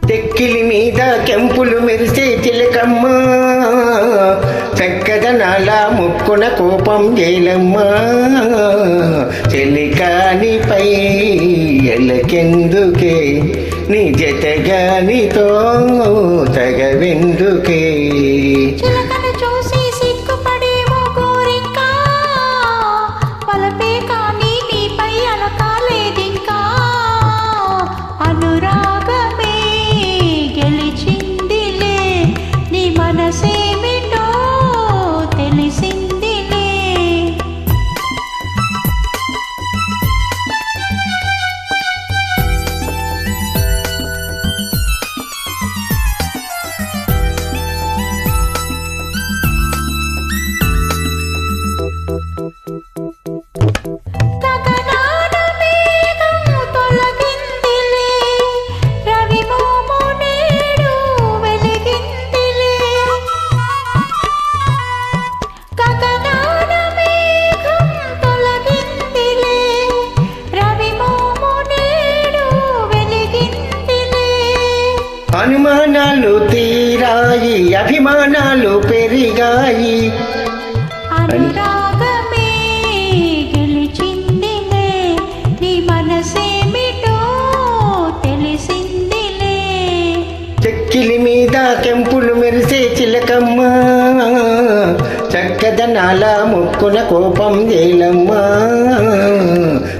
తెక్కిలి మీద కెంపులు మెరిసే చిలకమ్మ, చక్కదనాల ముక్కున కోపం జైలమ్మ. చెలికానిపై ఎలకెందుకే, నీ జతగానితో తగవెందుకే. అనుమానాలు తీరాయి, అభిమానాలు పెరిగాయి. అనురాగమే గెలిచిందిలే, నీ మనసేమిటో తెలిసిందిలే. చెక్కిలి మీద కెంపులు మెరిసే చిలకమ్మ, చక్కదనాల ముక్కున కోపం జైలమ్మ.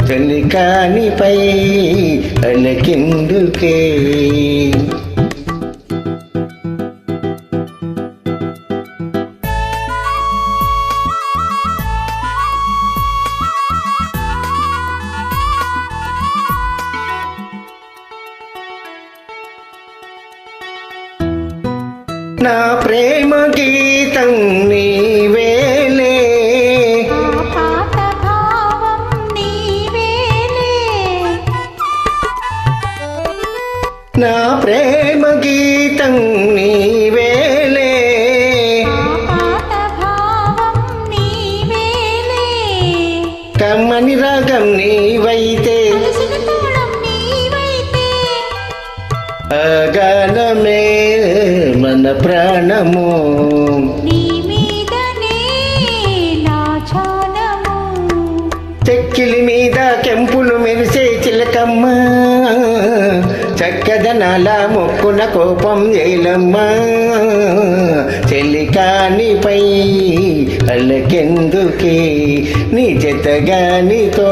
చెలికానిపై అలకెందుకే. నా ప్రేమ గీతం నీవేలే, పాత భావం నీవేలే. నా ప్రేమ గీతం నీవేలే, పాత భావం నీవేలే. కమ్మని రాగం నీవైతే, అగానమే మన ప్రాణము. నీ మీదనే నా చాలము. చెక్కిలి మీద కెంపులు మెరిసే చిలకమ్మ, చక్కదనాల ముక్కున కోపం జైలమ్మ. చెలికానిపై అలకెందుకే, నీ జతగానితో